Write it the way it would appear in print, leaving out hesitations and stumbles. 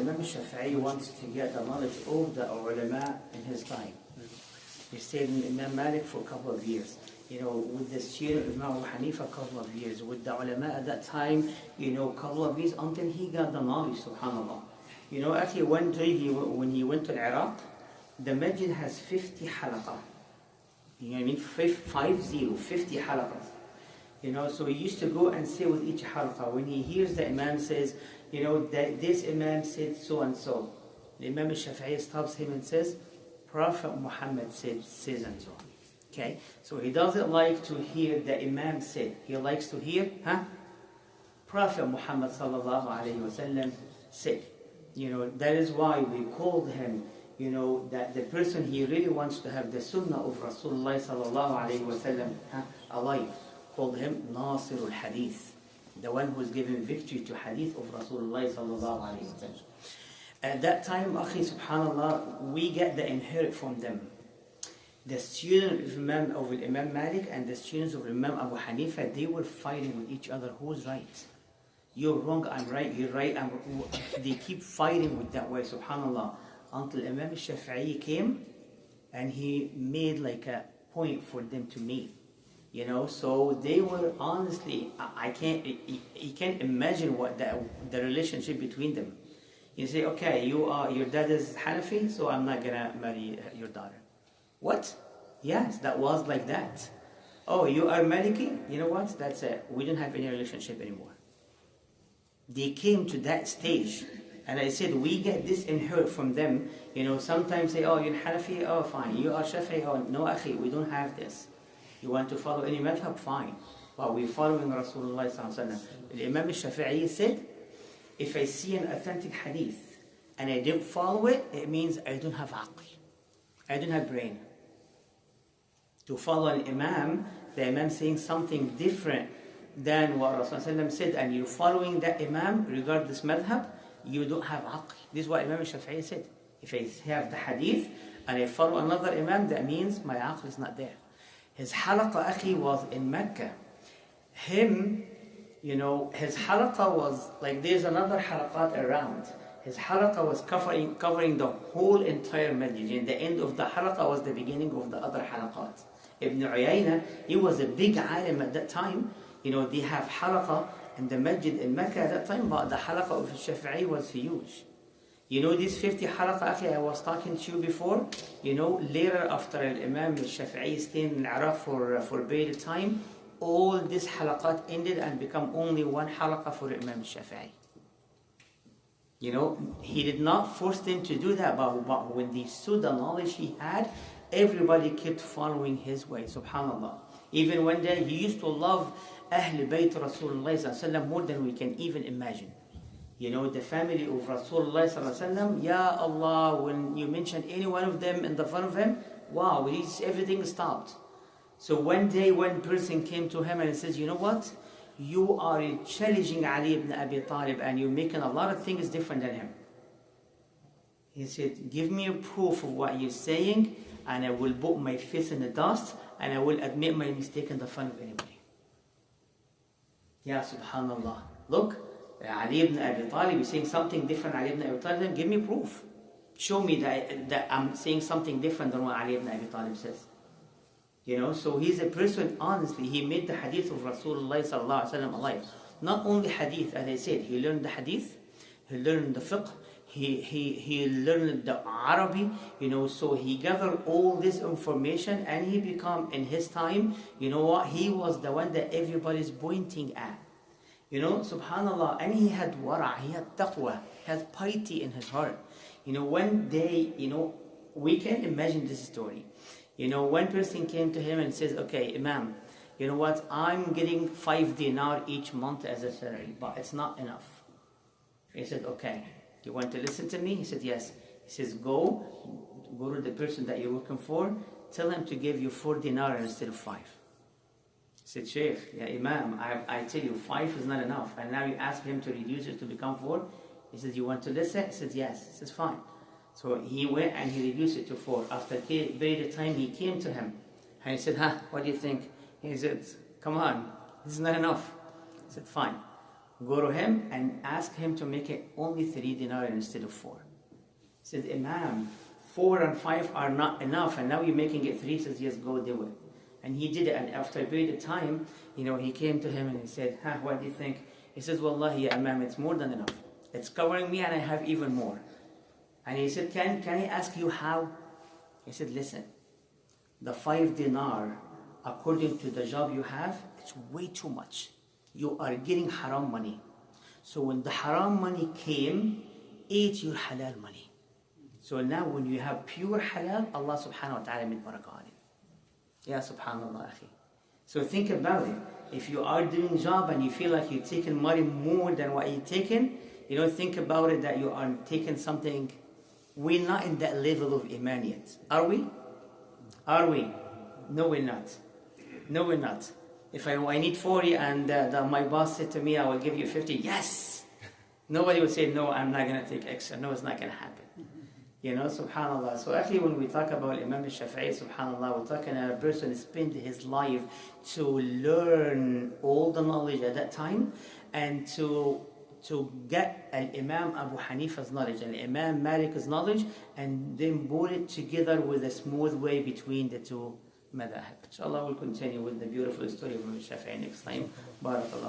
Imam Shafi'i wants to get the knowledge of the ulama in his time. He stayed in Imam Malik for a couple of years. With the student of Imam Abu Hanifa, a couple of years. With the ulama at that time, a couple of years until he got the knowledge, subhanAllah. Actually one day when he went to Iraq, the masjid has 50 halaqah. You know what I mean? 50 halaqahs. So he used to go and say with each halaqah, when he hears the Imam says, that this Imam said so and so, the Imam Shafi'i stops him and says, Prophet Muhammad says and so. Okay? So he doesn't like to hear the Imam said. He likes to hear, Prophet Muhammad sallallahu alayhi wasallam said. That is why we called him, that the person he really wants to have the sunnah of Rasulullah sallallahu alayhi wasallam alive, called him Nasirul Hadith, the one who is giving victory to Hadith of Rasulullah sallallahu alayhi wasallam. At that time, akhi, subhanallah, we get the inherit from them. The student of Imam Malik and the students of Imam Abu Hanifa, they were fighting with each other. Who's right? You're wrong, I'm right, you're right, I'm wrong. They keep fighting with that way, subhanallah, until Imam Shafi'i came and he made like a point for them to meet. So they were honestly, you can't imagine what the relationship between them. You say, okay, your dad is Hanafi, so I'm not gonna marry your daughter. What? Yes, that was like that. Oh, you are Maliki? You know what? That's it. We don't have any relationship anymore. They came to that stage. And I said, we get this inherit from them. Sometimes say, oh, you're Hanafi? Oh, fine. You are Shafi'i? Oh, no, akhi, we don't have this. You want to follow any madhab? Fine. But we're following Rasulullah sallallahu alaihi wasallam. The Imam Shafi'i said, if I see an authentic hadith and I didn't follow it, it means I don't have aql. I don't have brain. To follow an Imam, the Imam saying something different than what Rasulullah said, and you're following that Imam, regardless madhab, you don't have aql. This is what Imam Shafi'i said. If I have the hadith and I follow another Imam, that means my aql is not there. His halaqah, akhi, was in Mecca. His halaqah was like, there's another halaqat around. His halaqah was covering the whole entire masjid. And the end of the halaqah was the beginning of the other halaqat. Ibn Uyayna, he was a big alim at that time. They have halaqah in the masjid in Mecca at that time, but the halaqah of Shafi'i was huge. This 50 halaqah, akhi, I was talking to you before. Later after Imam Shafi'i stayed in Iraq for a period of time, all this halaqat ended and become only one halaqah for Imam Shafi'i. He did not force them to do that, but when they saw the knowledge he had, everybody kept following his way, subhanallah. Even one day, he used to love Ahl Bayt Rasulullah more than we can even imagine. The family of Rasulullah, Ya Allah, when you mention any one of them in the front of him, wow, everything stopped. So one day, one person came to him and says, you know what? You are challenging Ali ibn Abi Talib and you're making a lot of things different than him. He said, give me a proof of what you're saying and I will put my fist in the dust and I will admit my mistake in the front of anybody. Ya subhanallah. Look, Ali ibn Abi Talib is saying something different. Ali ibn Abi Talib, give me proof. Show me that I'm saying something different than what Ali ibn Abi Talib says. So he's a person, honestly, he made the hadith of Rasulullah sallallahu alaihi wasallam alive. Not only hadith, as I said, he learned the hadith, he learned the fiqh, he learned the Arabic, so he gathered all this information and he became, in his time, he was the one that everybody's pointing at. Subhanallah, and he had wara', he had taqwa, he had piety in his heart. One day, we can imagine this story. One person came to him and says, okay, Imam, you know what, I'm getting 5 dinar each month as a salary, but it's not enough. He said, okay, you want to listen to me? He said, yes. He says, go to the person that you're working for, tell him to give you 4 dinar instead of 5. He said, Sheikh, yeah, Imam, I tell you, 5 is not enough. And now you ask him to reduce it to become 4. He says, you want to listen? He says, yes. He says, fine. So he went and he reduced it to 4. After a period of time, he came to him. And he said, what do you think? He said, come on, this is not enough. He said, fine. Go to him and ask him to make it only 3 dinar instead of 4. Said, Imam, 4 and 5 are not enough, and now you're making it 3. Says, yes, go do it. And he did it, and after a period of time, he came to him and he said, what do you think? He says, Wallahi, ya Imam, it's more than enough. It's covering me and I have even more. And he said, can I ask you how? He said, listen, the 5 dinar, according to the job you have, it's way too much. You are getting haram money. So when the haram money came, eat your halal money. So now when you have pure halal, Allah subhanahu wa ta'ala made barakah on it. Ya subhanallah, akhi. So think about it. If you are doing job and you feel like you're taking money more than what you're taking, think about it that you are taking something. We're not in that level of iman yet. Are we? Are we? No, we're not. No, we're not. If I need 40 and my boss said to me, I will give you 50, yes! Nobody would say, no, I'm not going to take extra. No, it's not going to happen. Subhanallah. So actually when we talk about Imam al-Shafi'i, subhanallah, we're talking about a person spent his life to learn all the knowledge at that time and to get Imam Abu Hanifa's knowledge and Imam Malik's knowledge and then put it together with a smooth way between the two madhahib. Inshallah we'll continue with the beautiful story of Imam al-Shafi'i next time. Barakallah.